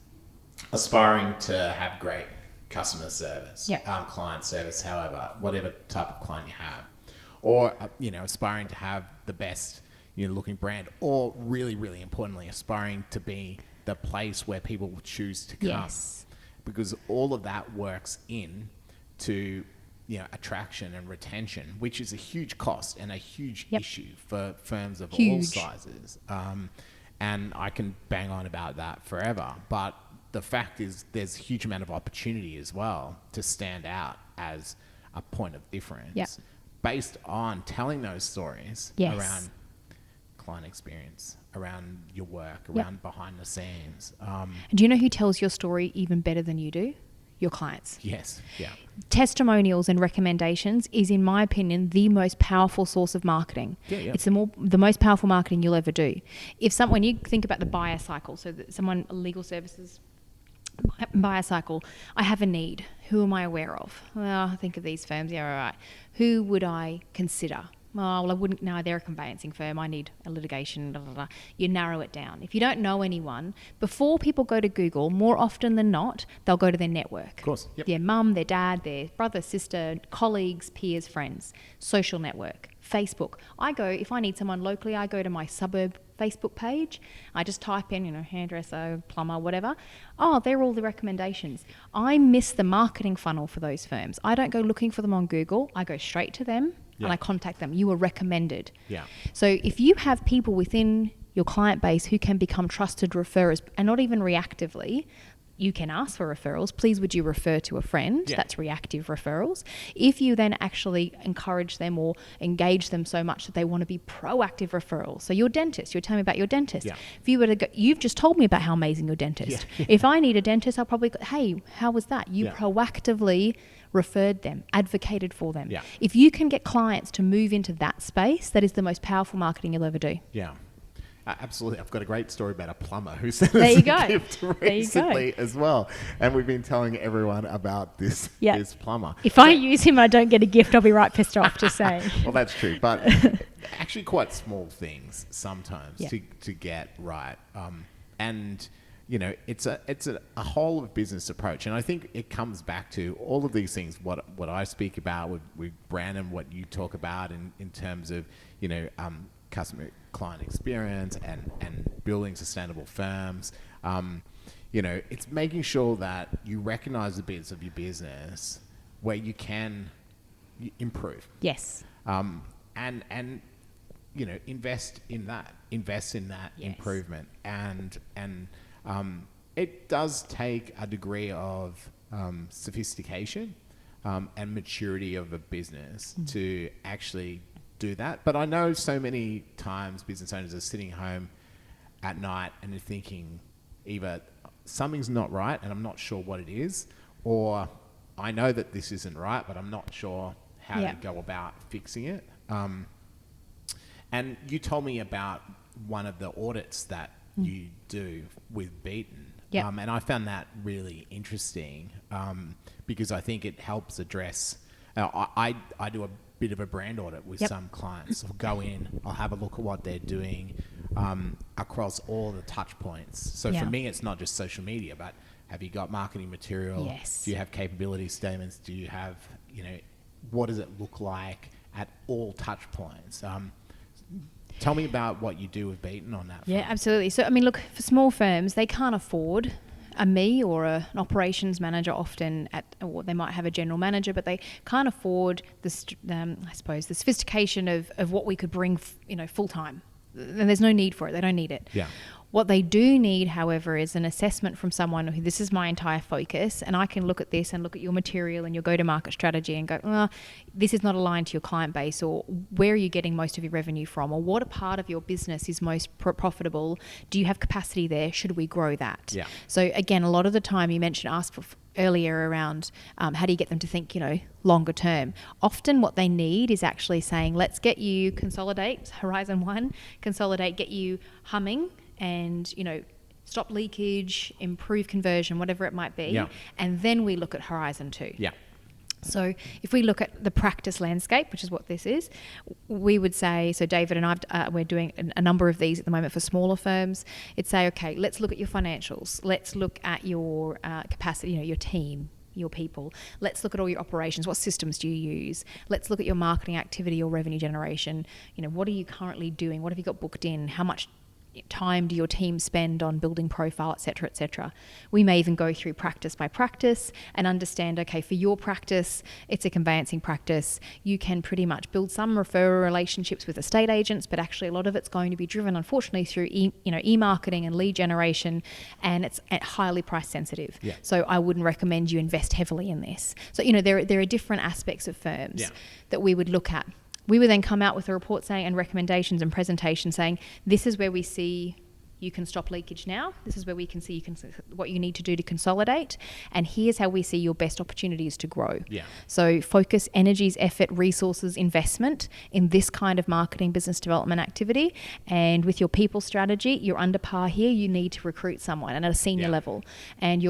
aspiring to have great customer service, client service, however, whatever type of client you have, or, aspiring to have the best, looking brand, or really, really importantly, aspiring to be the place where people will choose to come. Yes. Because all of that works in to attraction and retention, which is a huge cost and a huge issue for firms of all sizes. And I can bang on about that forever. But the fact is there's a huge amount of opportunity as well to stand out as a point of difference based on telling those stories around client experience, around your work, around behind the scenes. Do you know who tells your story even better than you do? Your clients. Yes. Yeah. Testimonials and recommendations is, in my opinion, the most powerful source of marketing. Yeah. It's the most powerful marketing you'll ever do. When you think about the buyer cycle, so that someone, legal services buyer cycle, I have a need. Who am I aware of? Well, I think of these firms. Yeah, all right. Who would I consider? Oh, well, I wouldn't. No, they're a conveyancing firm. I need a litigation. Blah, blah, blah. You narrow it down. If you don't know anyone, before people go to Google, more often than not, they'll go to their network. Of course. Yep. Their mum, their dad, their brother, sister, colleagues, peers, friends, social network, Facebook. If I need someone locally, I go to my suburb Facebook page. I just type in, hairdresser, plumber, whatever. Oh, they're all the recommendations. I miss the marketing funnel for those firms. I don't go looking for them on Google. I go straight to them. And I contact them. You were recommended. Yeah. So if you have people within your client base who can become trusted referrers, and not even reactively, you can ask for referrals. Please, would you refer to a friend? Yeah. That's reactive referrals. If you then actually encourage them or engage them so much that they want to be proactive referrals. So your dentist, you're telling me about your dentist. Yeah. If you were to go, you've just told me about how amazing your dentist. Yeah. If I need a dentist, I'll probably go, hey, how was that? You proactively referred them, advocated for them. Yeah. If you can get clients to move into that space, that is the most powerful marketing you'll ever do. Yeah. Absolutely. I've got a great story about a plumber who sent There us you a go. gift recently as well. And we've been telling everyone about this plumber. If I use him and I don't get a gift, I'll be right pissed off, to say. Well, that's true. But actually quite small things sometimes to get right. It's a whole of business approach. And I think it comes back to all of these things, what I speak about with Brandon, what you talk about in terms of, customer client experience and building sustainable firms. It's making sure that you recognize the bits of your business where you can improve. Yes. And invest in that improvement. And it does take a degree of sophistication and maturity of a business to actually do that. But I know so many times business owners are sitting home at night and they're thinking either something's not right and I'm not sure what it is, or I know that this isn't right, but I'm not sure how to go about fixing it. And you told me about one of the audits that you do with Beaton. And I found that really interesting because I think it helps address... I do a bit of a brand audit with some clients. I'll go in, I'll have a look at what they're doing across all the touch points. So for me, it's not just social media, but have you got marketing material? Yes. Do you have capability statements? Do you have, what does it look like at all touch points? Tell me about what you do with Beaton on that front. Yeah, absolutely. So, look, for small firms, they can't afford a me or an operations manager often or they might have a general manager, but they can't afford the sophistication of what we could bring, full time. And there's no need for it. They don't need it. Yeah. What they do need, however, is an assessment from someone who, this is my entire focus, and I can look at this and look at your material and your go-to-market strategy and go, this is not aligned to your client base, or where are you getting most of your revenue from, or what part of your business is most profitable? Do you have capacity there? Should we grow that? Yeah. So again, a lot of the time you mentioned earlier around how do you get them to think, longer term. Often what they need is actually saying, let's get you consolidate, Horizon 1, consolidate, get you humming, and stop leakage, improve conversion, whatever it might be. Yeah. And then we look at Horizon 2. Yeah. So if we look at the practice landscape, which is what this is, we would say, so David and I, we're doing a number of these at the moment for smaller firms. It'd say, okay, let's look at your financials. Let's look at your capacity, your team, your people. Let's look at all your operations. What systems do you use? Let's look at your marketing activity or revenue generation. What are you currently doing? What have you got booked in? How much time do your team spend on building profile, et cetera, et cetera. We may even go through practice by practice and understand, okay, for your practice, it's a conveyancing practice. You can pretty much build some referral relationships with estate agents, but actually a lot of it's going to be driven, unfortunately, through e-marketing and lead generation, and it's highly price sensitive. Yeah. So I wouldn't recommend you invest heavily in this. So, there are different aspects of firms that we would look at. We would then come out with a report saying, and recommendations and presentations saying, this is where we see you can stop leakage now. This is where we can see what you need to do to consolidate. And here's how we see your best opportunities to grow. Yeah. So focus energies, effort, resources, investment in this kind of marketing business development activity. And with your people strategy, you're under par here. You need to recruit someone and at a senior level. And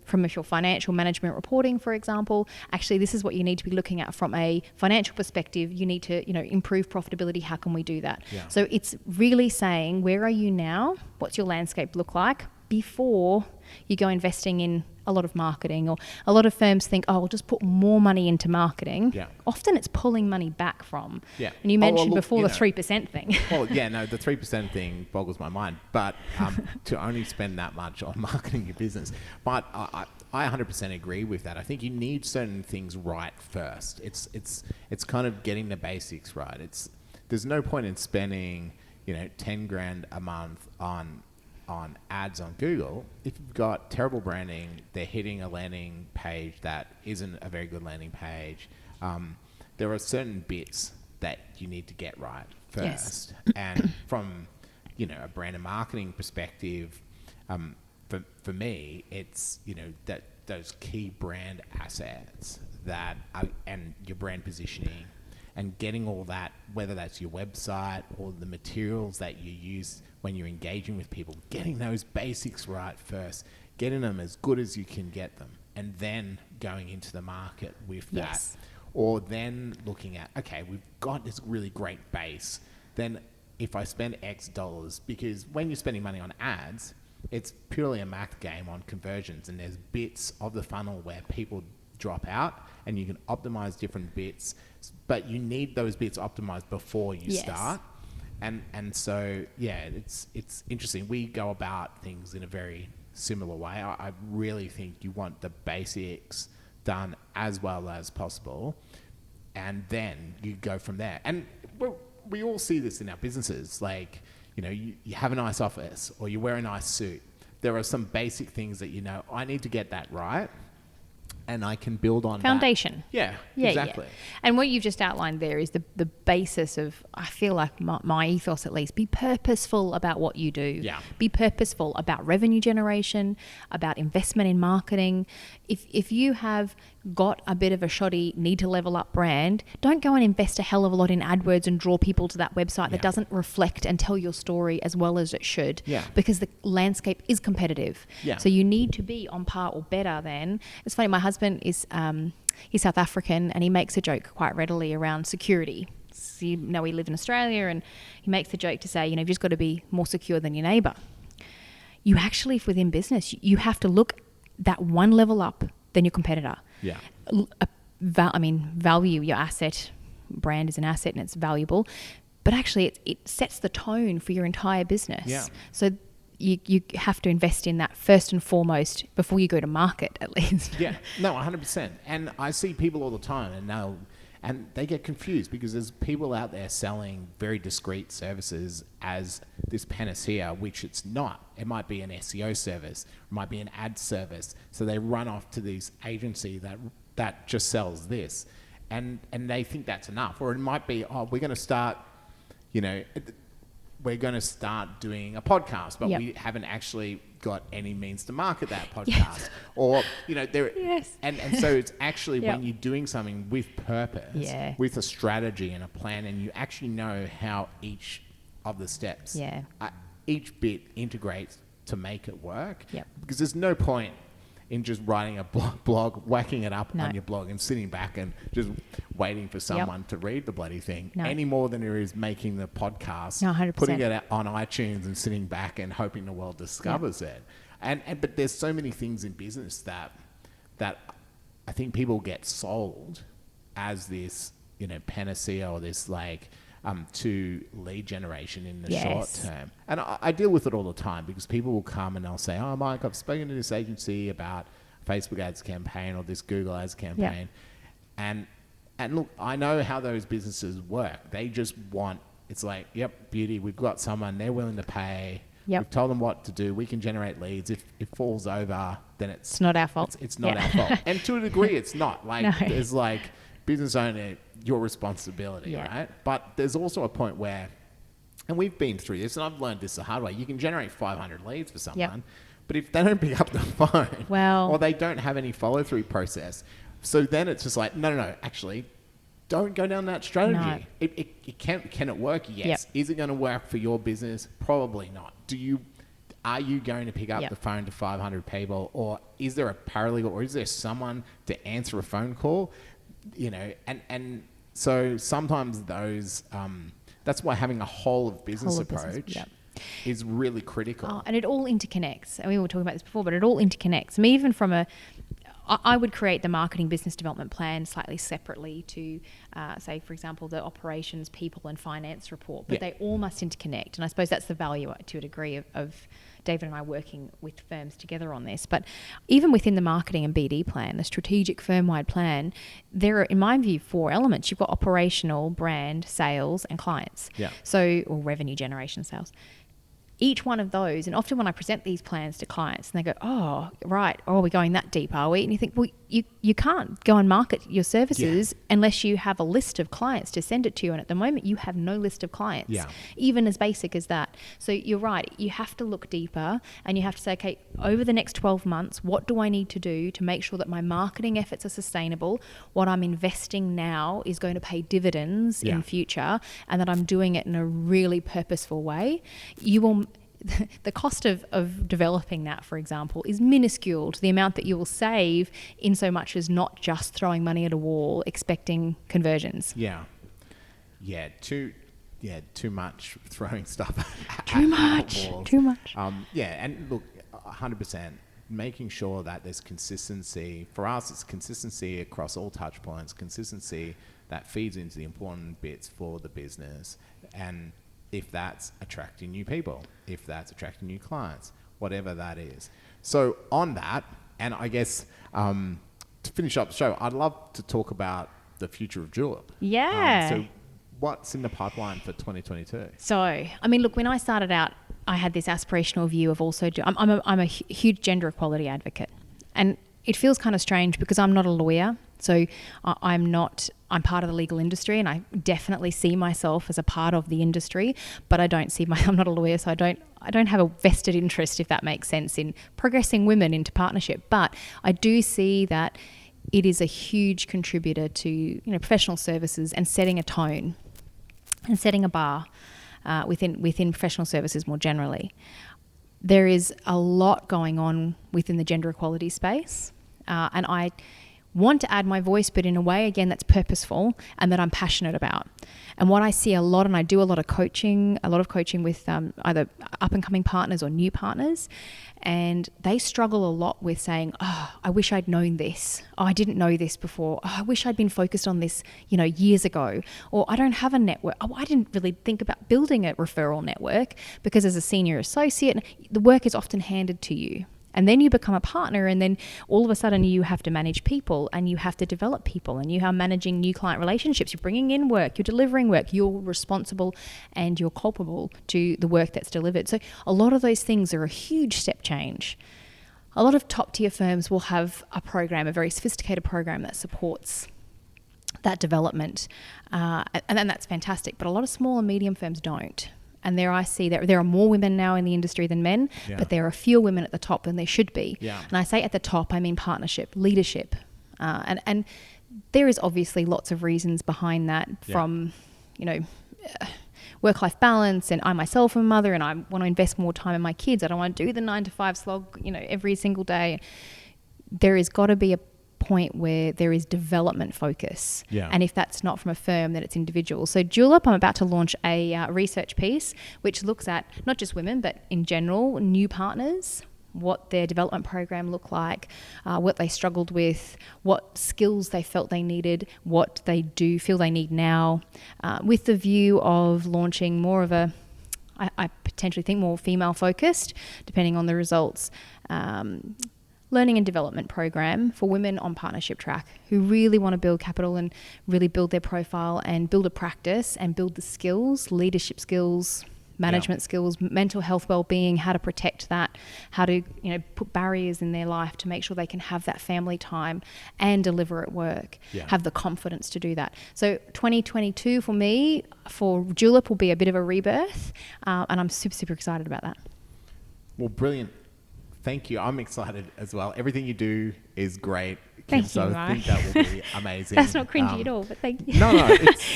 from your financial management reporting, for example, actually this is what you need to be looking at from a financial perspective. You need to, improve profitability. How can we do that? Yeah. So it's really saying, where are you now? What's your landscape look like before you go investing in a lot of marketing? Or a lot of firms think, we'll just put more money into marketing. Yeah. Often it's pulling money back from. Yeah. And you mentioned before the 3% thing. Well, the 3% thing boggles my mind. But to only spend that much on marketing your business. But I 100% agree with that. I think you need certain things right first. It's kind of getting the basics right. There's no point in spending, 10 grand a month on ads on Google if you've got terrible branding. They're hitting a landing page that isn't a very good landing page. There are certain bits that you need to get right first. Yes. And from a brand and marketing perspective, for me, it's that those key brand assets and your brand positioning and getting all that, whether that's your website or the materials that you use when you're engaging with people, getting those basics right first, getting them as good as you can get them, and then going into the market with that. Yes. Or then looking at, okay, we've got this really great base, then if I spend X dollars, because when you're spending money on ads, it's purely a math game on conversions, and there's bits of the funnel where people drop out, and you can optimize different bits, but you need those bits optimized before you start. And so, it's interesting. We go about things in a very similar way. I really think you want the basics done as well as possible, and then you go from there. And we all see this in our businesses. Like, you have a nice office or you wear a nice suit. There are some basic things that I need to get that right, and I can build on foundation. That. Yeah, exactly. Yeah. And what you've just outlined there is the basis of, I feel like my ethos at least, be purposeful about what you do. Yeah. Be purposeful about revenue generation, about investment in marketing. If you have got a bit of a shoddy need to level up brand, don't go and invest a hell of a lot in AdWords and draw people to that website that doesn't reflect and tell your story as well as it should. Yeah. Because the landscape is competitive. Yeah. So you need to be on par or better than. It's funny, my husband is he's South African, and he makes a joke quite readily around security. So, we live in Australia, and he makes the joke to say, you've just got to be more secure than your neighbour. You actually, within business, you have to look that one level up than your competitor. Yeah. Value your asset. Brand is an asset and it's valuable, but actually it sets the tone for your entire business. Yeah. So you have to invest in that first and foremost before you go to market, at least. Yeah, no, 100%. And I see people all the time, and they get confused because there's people out there selling very discrete services as this panacea, which it's not. It might be an SEO service, it might be an ad service. So they run off to this agency that just sells this, and they think that's enough. Or it might be, we're going to start, we're going to start doing a podcast, but we haven't actually got any means to market that podcast. Yes. Or, yes. And so it's actually when you're doing something with purpose, with a strategy and a plan, and you actually know how each of the steps, each bit integrates to make it work. Yep. Because there's no point in just writing a blog, whacking it up on your blog and sitting back and just waiting for someone to read the bloody thing, any more than there is making the podcast, 100%. putting it out on iTunes and sitting back and hoping the world discovers it. But there's so many things in business that I think people get sold as this, panacea or this to lead generation in the short term. And I deal with it all the time because people will come and they'll say, oh, Mike, I've spoken to this agency about a Facebook ads campaign or this Google ads campaign. And look, I know how those businesses work. They just want, it's like, yep, beauty, we've got someone, they're willing to pay. We've told them what to do. We can generate leads. If it falls over, then it's not our fault. It's not our fault. And to a degree, it's not. There's business owner, your responsibility, right? But there's also a point where, and we've been through this, and I've learned this the hard way, you can generate 500 leads for someone, but if they don't pick up the phone, or they don't have any follow-through process, so then it's just like, no, actually, don't go down that strategy. No. Can it work? Yes. Is it going to work for your business? Probably not. Are you going to pick up the phone to 500 people, or is there a paralegal, or is there someone to answer a phone call? And so sometimes those, that's why having a whole of business approach is really critical. And it all interconnects. And we were talking about this before, but it all interconnects. I mean, even from I would create the marketing business development plan slightly separately to, say, for example, the operations, people and finance report, but they all must interconnect. And I suppose that's the value to a degree of David and I working with firms together on this. But even within the marketing and BD plan, the strategic firm-wide plan, there are, in my view, 4 elements. You've got operational, brand, sales, and clients. Or revenue generation sales. Each one of those, and often when I present these plans to clients and they go, oh, right, we're going that deep, are we? And you think, well, you can't go and market your services unless you have a list of clients to send it to you. And at the moment, you have no list of clients, even as basic as that. So you're right. You have to look deeper and you have to say, okay, over the next 12 months, what do I need to do to make sure that my marketing efforts are sustainable? What I'm investing now is going to pay dividends in future, and that I'm doing it in a really purposeful way. The cost of developing that, for example, is minuscule to the amount that you will save in so much as not just throwing money at a wall expecting conversions. Too much throwing stuff Too much. And look, 100%, making sure that there's consistency. For us, it's consistency across all touch points, consistency that feeds into the important bits for the business. And if that's attracting new people, if that's attracting new clients, whatever that is. So on that, and I guess to finish up the show, I'd love to talk about the future of Julip. So what's in the pipeline for 2022? So, I mean, look, when I started out, I had this aspirational view of also, I'm a huge gender equality advocate. And it feels kind of strange because I'm not a lawyer. So I'm part of the legal industry, and I definitely see myself as a part of the industry, but I'm not a lawyer, so I don't have a vested interest, if that makes sense, in progressing women into partnership. But I do see that it is a huge contributor to professional services and setting a tone and setting a bar within professional services more generally. There is a lot going on within the gender equality space, and want to add my voice, but in a way, again, that's purposeful and that I'm passionate about. And what I see a lot, and I do a lot of coaching with either up-and-coming partners or new partners, and they struggle a lot with saying, oh, I wish I'd known this. Oh, I didn't know this before. Oh, I wish I'd been focused on this, years ago. Or I don't have a network. Oh, I didn't really think about building a referral network, because as a senior associate, the work is often handed to you. And then you become a partner, and then all of a sudden you have to manage people, and you have to develop people, and you are managing new client relationships. You're bringing in work, you're delivering work, you're responsible and you're culpable to the work that's delivered. So a lot of those things are a huge step change. A lot of top tier firms will have a program, a very sophisticated program that supports that development. And then that's fantastic. But a lot of small and medium firms don't. And there I see that there are more women now in the industry than men, but there are fewer women at the top than there should be. Yeah. And I say at the top, I mean partnership, leadership. And there is obviously lots of reasons behind that, from, work-life balance, and I myself am a mother and I want to invest more time in my kids. I don't want to do the 9-to-5 slog, every single day. There has got to be a point where there is development focus, and if that's not from a firm, then it's individual. So Julip, I'm about to launch a research piece which looks at not just women but in general new partners, what their development program looked like, what they struggled with, what skills they felt they needed, what they do feel they need now, with the view of launching more of a, I potentially think more female focused, depending on the results, learning and development program for women on partnership track who really want to build capital and really build their profile and build a practice and build the skills, leadership skills, management skills, mental health well-being, how to protect that, how to put barriers in their life to make sure they can have that family time and deliver at work, have the confidence to do that. So 2022 for me, for Julip, will be a bit of a rebirth, and I'm super, super excited about that. Well, brilliant. Thank you. I'm excited as well. Everything you do is great. Thank you, I think that will be amazing. That's not cringy at all, but thank you. No,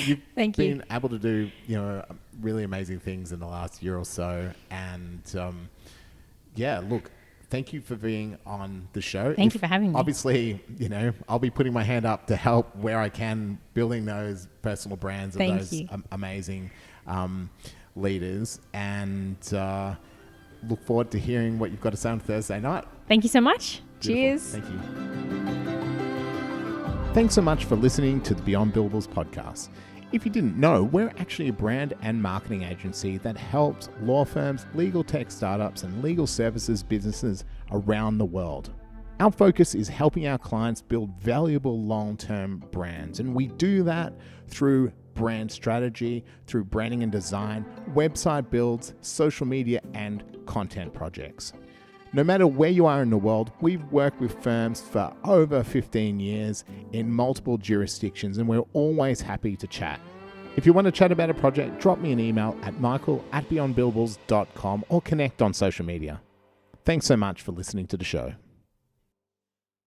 you've thank been you. able to do, really amazing things in the last year or so. And look, thank you for being on the show. Thank you for having me. Obviously, I'll be putting my hand up to help where I can, building those personal brands of those amazing leaders. And look forward to hearing what you've got to say on Thursday night. Thank you so much. Beautiful. Cheers. Thank you. Thanks so much for listening to the Beyond Billables podcast. If you didn't know, we're actually a brand and marketing agency that helps law firms, legal tech startups, and legal services businesses around the world. Our focus is helping our clients build valuable long-term brands, and we do that through brand strategy, through branding and design, website builds, social media, and content projects. No matter where you are in the world, we've worked with firms for over 15 years in multiple jurisdictions, and we're always happy to chat. If you want to chat about a project, drop me an email at michael@beyondbillables.com or connect on social media. Thanks so much for listening to the show.